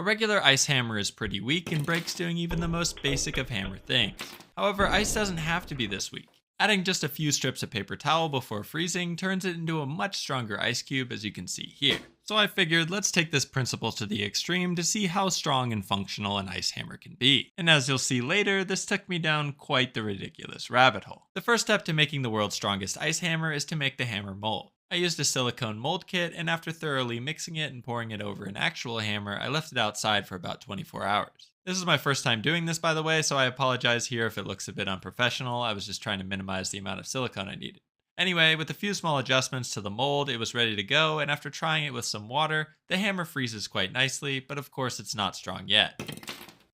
A regular ice hammer is pretty weak and breaks doing even the most basic of hammer things. However, ice doesn't have to be this weak. Adding just a few strips of paper towel before freezing turns it into a much stronger ice cube, as you can see here. So I figured let's take this principle to the extreme to see how strong and functional an ice hammer can be. And as you'll see later, this took me down quite the ridiculous rabbit hole. The first step to making the world's strongest ice hammer is to make the hammer mold. I used a silicone mold kit, and after thoroughly mixing it and pouring it over an actual hammer, I left it outside for about 24 hours. This is my first time doing this, by the way, so I apologize here if it looks a bit unprofessional. I was just trying to minimize the amount of silicone I needed. Anyway, with a few small adjustments to the mold, it was ready to go, and after trying it with some water, the hammer freezes quite nicely, but of course it's not strong yet.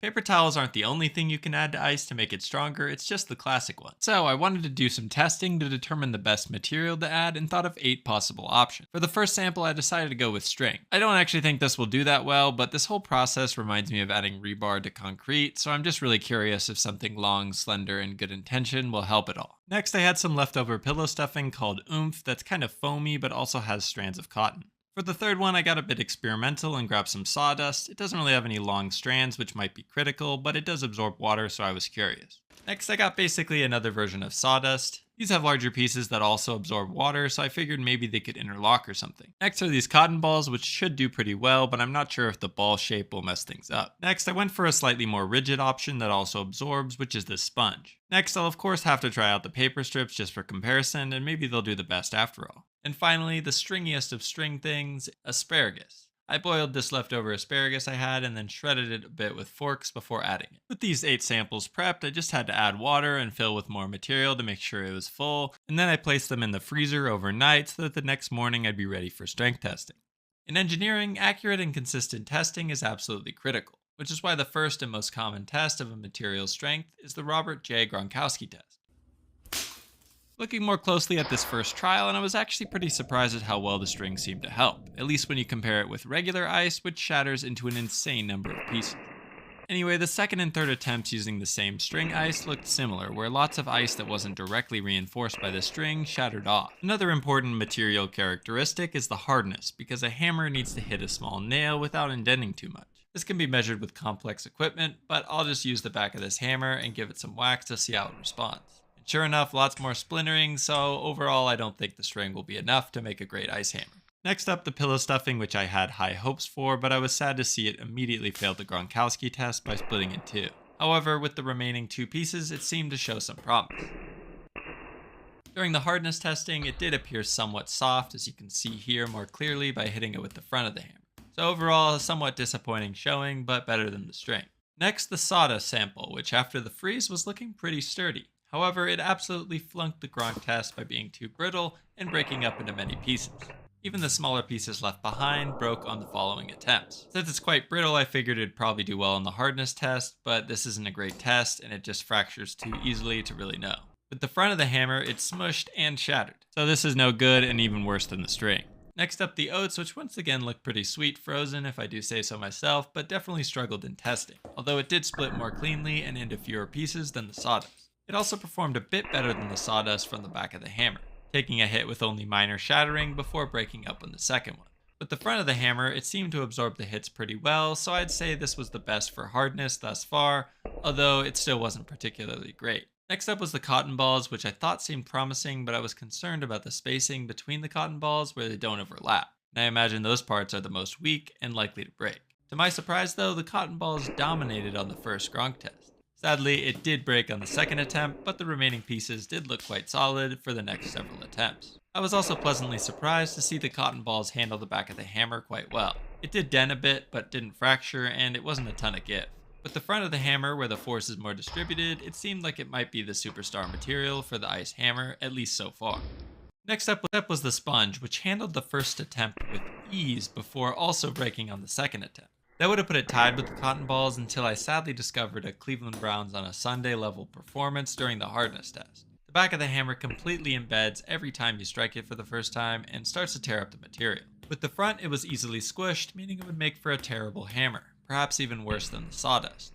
Paper towels aren't the only thing you can add to ice to make it stronger, it's just the classic one. So I wanted to do some testing to determine the best material to add and thought of 8 possible options. For the first sample, I decided to go with string. I don't actually think this will do that well, but this whole process reminds me of adding rebar to concrete, so I'm just really curious if something long, slender, and good intention will help at all. Next, I had some leftover pillow stuffing called oomph that's kind of foamy but also has strands of cotton. For the third one, I got a bit experimental and grabbed some sawdust. It doesn't really have any long strands, which might be critical, but it does absorb water, so I was curious. Next, I got basically another version of sawdust. These have larger pieces that also absorb water, so I figured maybe they could interlock or something. Next are these cotton balls, which should do pretty well, but I'm not sure if the ball shape will mess things up. Next, I went for a slightly more rigid option that also absorbs, which is this sponge. Next, I'll of course have to try out the paper strips just for comparison, and maybe they'll do the best after all. And finally, the stringiest of string things, asparagus. I boiled this leftover asparagus I had and then shredded it a bit with forks before adding it. With these 8 samples prepped, I just had to add water and fill with more material to make sure it was full, and then I placed them in the freezer overnight so that the next morning I'd be ready for strength testing. In engineering, accurate and consistent testing is absolutely critical, which is why the first and most common test of a material's strength is the Robert J. Gronkowski test. Looking more closely at this first trial, and I was actually pretty surprised at how well the string seemed to help, at least when you compare it with regular ice, which shatters into an insane number of pieces. Anyway, the second and third attempts using the same string ice looked similar, where lots of ice that wasn't directly reinforced by the string shattered off. Another important material characteristic is the hardness, because a hammer needs to hit a small nail without indenting too much. This can be measured with complex equipment, but I'll just use the back of this hammer and give it some wax to see how it responds. Sure enough, lots more splintering, so overall I don't think the string will be enough to make a great ice hammer. Next up, the pillow stuffing, which I had high hopes for, but I was sad to see it immediately fail the Gronkowski test by splitting in 2. However, with the remaining 2 pieces, it seemed to show some promise. During the hardness testing, it did appear somewhat soft, as you can see here more clearly by hitting it with the front of the hammer. So overall, a somewhat disappointing showing, but better than the string. Next, the sawdust sample, which after the freeze was looking pretty sturdy. However, it absolutely flunked the Gronk test by being too brittle and breaking up into many pieces. Even the smaller pieces left behind broke on the following attempts. Since it's quite brittle, I figured it'd probably do well on the hardness test, but this isn't a great test and it just fractures too easily to really know. With the front of the hammer, it smushed and shattered. So this is no good and even worse than the string. Next up, the oats, which once again look pretty sweet frozen if I do say so myself, but definitely struggled in testing, although it did split more cleanly and into fewer pieces than the sawdust. It also performed a bit better than the sawdust from the back of the hammer, taking a hit with only minor shattering before breaking up on the second one. With the front of the hammer, it seemed to absorb the hits pretty well, so I'd say this was the best for hardness thus far, although it still wasn't particularly great. Next up was the cotton balls, which I thought seemed promising, but I was concerned about the spacing between the cotton balls where they don't overlap, and I imagine those parts are the most weak and likely to break. To my surprise though, the cotton balls dominated on the first Gronk test. Sadly, it did break on the second attempt, but the remaining pieces did look quite solid for the next several attempts. I was also pleasantly surprised to see the cotton balls handle the back of the hammer quite well. It did dent a bit, but didn't fracture, and it wasn't a ton of give. With the front of the hammer, where the force is more distributed, it seemed like it might be the superstar material for the ice hammer, at least so far. Next up was the sponge, which handled the first attempt with ease before also breaking on the second attempt. That would have put it tied with the cotton balls until I sadly discovered a Cleveland Browns on a Sunday level performance during the hardness test. The back of the hammer completely embeds every time you strike it for the first time and starts to tear up the material. With the front, it was easily squished, meaning it would make for a terrible hammer, perhaps even worse than the sawdust.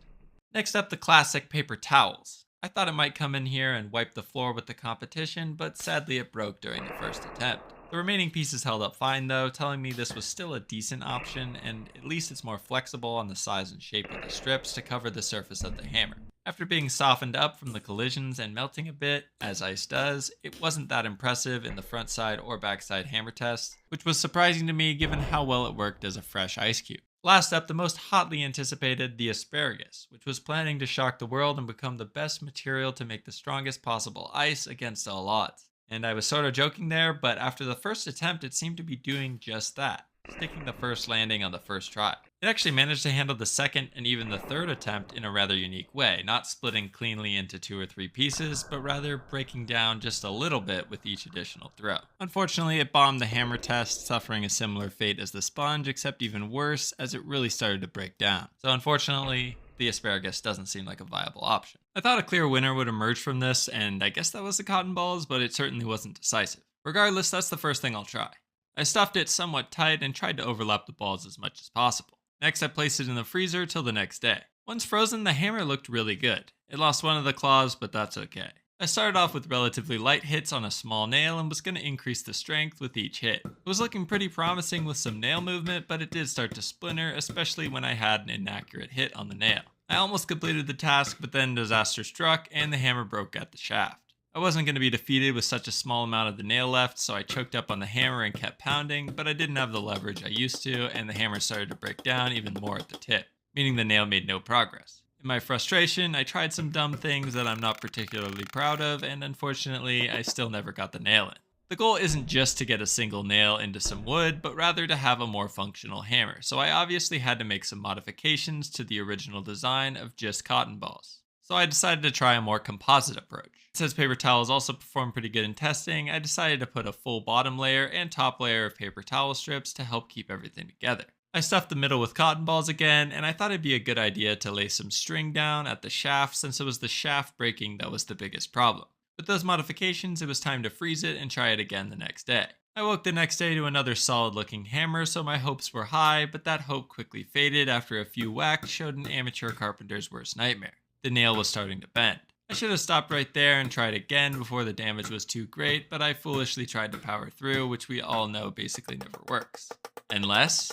Next up, the classic paper towels. I thought it might come in here and wipe the floor with the competition, but sadly it broke during the first attempt. The remaining pieces held up fine though, telling me this was still a decent option, and at least it's more flexible on the size and shape of the strips to cover the surface of the hammer. After being softened up from the collisions and melting a bit, as ice does, it wasn't that impressive in the front side or back side hammer tests, which was surprising to me given how well it worked as a fresh ice cube. Last up, the most hotly anticipated, the asparagus, which was planning to shock the world and become the best material to make the strongest possible ice against all odds. And I was sort of joking there, but after the first attempt, it seemed to be doing just that, sticking the first landing on the first try. It actually managed to handle the second and even the third attempt in a rather unique way, not splitting cleanly into 2 or 3 pieces, but rather breaking down just a little bit with each additional throw. Unfortunately, it bombed the hammer test, suffering a similar fate as the sponge, except even worse, as it really started to break down. So unfortunately, the asparagus doesn't seem like a viable option. I thought a clear winner would emerge from this, and I guess that was the cotton balls, but it certainly wasn't decisive. Regardless, that's the first thing I'll try. I stuffed it somewhat tight and tried to overlap the balls as much as possible. Next, I placed it in the freezer till the next day. Once frozen, the hammer looked really good. It lost one of the claws, but that's okay. I started off with relatively light hits on a small nail and was going to increase the strength with each hit. It was looking pretty promising with some nail movement, but it did start to splinter, especially when I had an inaccurate hit on the nail. I almost completed the task, but then disaster struck and the hammer broke at the shaft. I wasn't going to be defeated with such a small amount of the nail left, so I choked up on the hammer and kept pounding, but I didn't have the leverage I used to, and the hammer started to break down even more at the tip, meaning the nail made no progress. In my frustration, I tried some dumb things that I'm not particularly proud of, and unfortunately, I still never got the nail in. The goal isn't just to get a single nail into some wood, but rather to have a more functional hammer, so I obviously had to make some modifications to the original design of just cotton balls. So I decided to try a more composite approach. Since paper towels also performed pretty good in testing, I decided to put a full bottom layer and top layer of paper towel strips to help keep everything together. I stuffed the middle with cotton balls again, and I thought it'd be a good idea to lay some string down at the shaft since it was the shaft breaking that was the biggest problem. With those modifications, it was time to freeze it and try it again the next day. I woke the next day to another solid looking hammer, so my hopes were high, but that hope quickly faded after a few whacks showed an amateur carpenter's worst nightmare. The nail was starting to bend. I should have stopped right there and tried again before the damage was too great, but I foolishly tried to power through, which we all know basically never works. Unless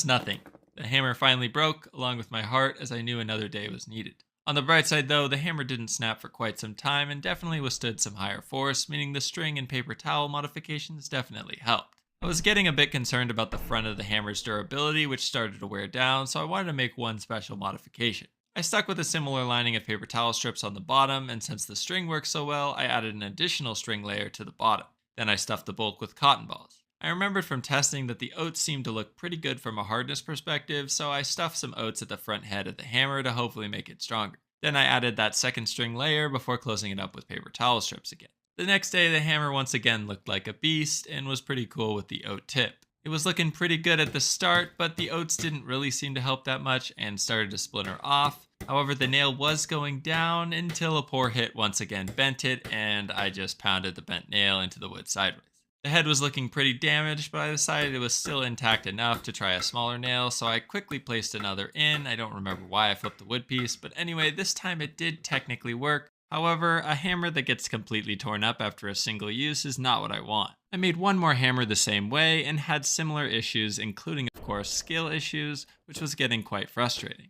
nothing. The hammer finally broke, along with my heart, as I knew another day was needed. On the bright side though, the hammer didn't snap for quite some time and definitely withstood some higher force, meaning the string and paper towel modifications definitely helped. I was getting a bit concerned about the front of the hammer's durability, which started to wear down, so I wanted to make one special modification. I stuck with a similar lining of paper towel strips on the bottom, and since the string worked so well, I added an additional string layer to the bottom. Then I stuffed the bulk with cotton balls. I remembered from testing that the oats seemed to look pretty good from a hardness perspective, so I stuffed some oats at the front head of the hammer to hopefully make it stronger. Then I added that second string layer before closing it up with paper towel strips again. The next day, the hammer once again looked like a beast and was pretty cool with the oat tip. It was looking pretty good at the start, but the oats didn't really seem to help that much and started to splinter off. However, the nail was going down until a poor hit once again bent it, and I just pounded the bent nail into the wood sideways. The head was looking pretty damaged, but I decided it was still intact enough to try a smaller nail, so I quickly placed another in. I don't remember why I flipped the wood piece, but anyway, this time it did technically work. However, a hammer that gets completely torn up after a single use is not what I want. I made one more hammer the same way and had similar issues, including of course skill issues, which was getting quite frustrating.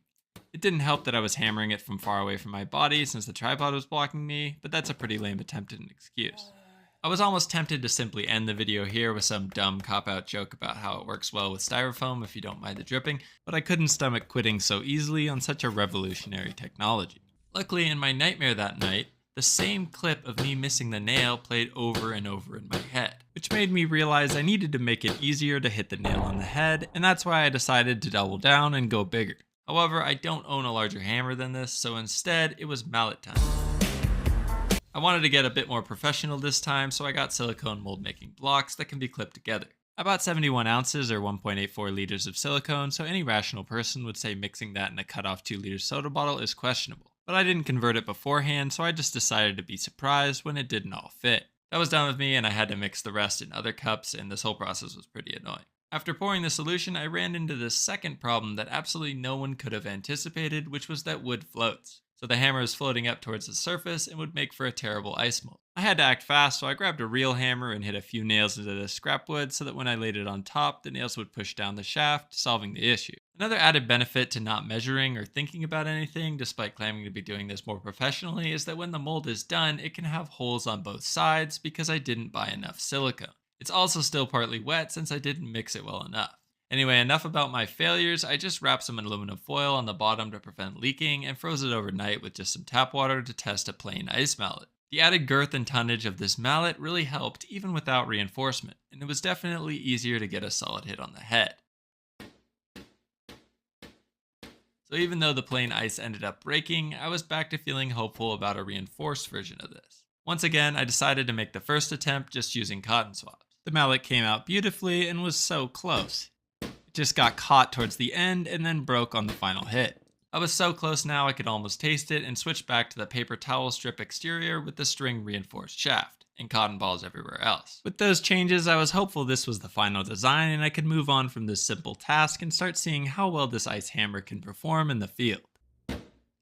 It didn't help that I was hammering it from far away from my body since the tripod was blocking me, but that's a pretty lame attempt at an excuse. I was almost tempted to simply end the video here with some dumb cop-out joke about how it works well with styrofoam if you don't mind the dripping, but I couldn't stomach quitting so easily on such a revolutionary technology. Luckily, in my nightmare that night, the same clip of me missing the nail played over and over in my head, which made me realize I needed to make it easier to hit the nail on the head, and that's why I decided to double down and go bigger. However, I don't own a larger hammer than this, so instead, it was mallet time. I wanted to get a bit more professional this time, so I got silicone mold making blocks that can be clipped together. I bought 71 ounces or 1.84 liters of silicone, so any rational person would say mixing that in a cut-off 2-liter soda bottle is questionable. But I didn't convert it beforehand, so I just decided to be surprised when it didn't all fit. That was done with me, and I had to mix the rest in other cups, and this whole process was pretty annoying. After pouring the solution, I ran into the second problem that absolutely no one could have anticipated, which was that wood floats. So the hammer is floating up towards the surface and would make for a terrible ice mold. I had to act fast, so I grabbed a real hammer and hit a few nails into the scrap wood so that when I laid it on top, the nails would push down the shaft, solving the issue. Another added benefit to not measuring or thinking about anything, despite claiming to be doing this more professionally, is that when the mold is done, it can have holes on both sides because I didn't buy enough silicone. It's also still partly wet since I didn't mix it well enough. Anyway, enough about my failures. I just wrapped some aluminum foil on the bottom to prevent leaking and froze it overnight with just some tap water to test a plain ice mallet. The added girth and tonnage of this mallet really helped even without reinforcement, and it was definitely easier to get a solid hit on the head. So even though the plain ice ended up breaking, I was back to feeling hopeful about a reinforced version of this. Once again, I decided to make the first attempt just using cotton swabs. The mallet came out beautifully and was so close. Just got caught towards the end and then broke on the final hit. I was so close now I could almost taste it and switched back to the paper towel strip exterior with the string reinforced shaft, and cotton balls everywhere else. With those changes, I was hopeful this was the final design and I could move on from this simple task and start seeing how well this ice hammer can perform in the field.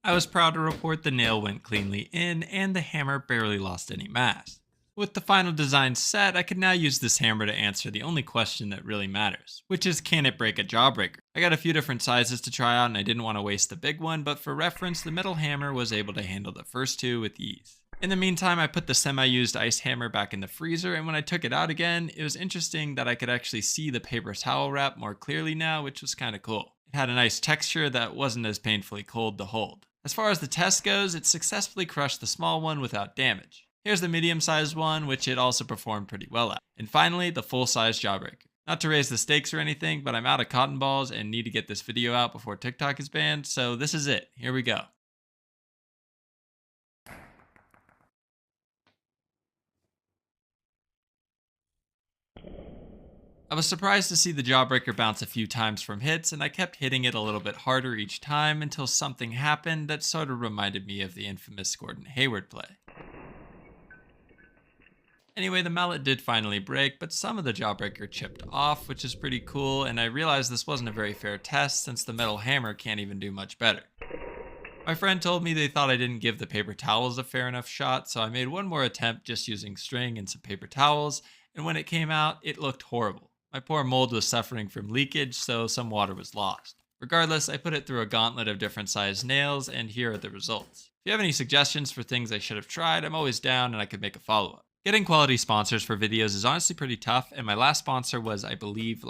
I was proud to report the nail went cleanly in and the hammer barely lost any mass. With the final design set, I could now use this hammer to answer the only question that really matters, which is, can it break a jawbreaker? I got a few different sizes to try out and I didn't want to waste the big one, but for reference, the metal hammer was able to handle the first two with ease. In the meantime, I put the semi-used ice hammer back in the freezer, and when I took it out again, it was interesting that I could actually see the paper towel wrap more clearly now, which was kind of cool. It had a nice texture that wasn't as painfully cold to hold. As far as the test goes, it successfully crushed the small one without damage. Here's the medium-sized one, which it also performed pretty well at. And finally, the full-size jawbreaker. Not to raise the stakes or anything, but I'm out of cotton balls and need to get this video out before TikTok is banned, so this is it. Here we go. I was surprised to see the jawbreaker bounce a few times from hits, and I kept hitting it a little bit harder each time until something happened that sort of reminded me of the infamous Gordon Hayward play. Anyway, the mallet did finally break, but some of the jawbreaker chipped off, which is pretty cool, and I realized this wasn't a very fair test since the metal hammer can't even do much better. My friend told me they thought I didn't give the paper towels a fair enough shot, so I made one more attempt just using string and some paper towels, and when it came out, it looked horrible. My poor mold was suffering from leakage, so some water was lost. Regardless, I put it through a gauntlet of different sized nails, and here are the results. If you have any suggestions for things I should have tried, I'm always down and I could make a follow-up. Getting quality sponsors for videos is honestly pretty tough, and my last sponsor was, I believe,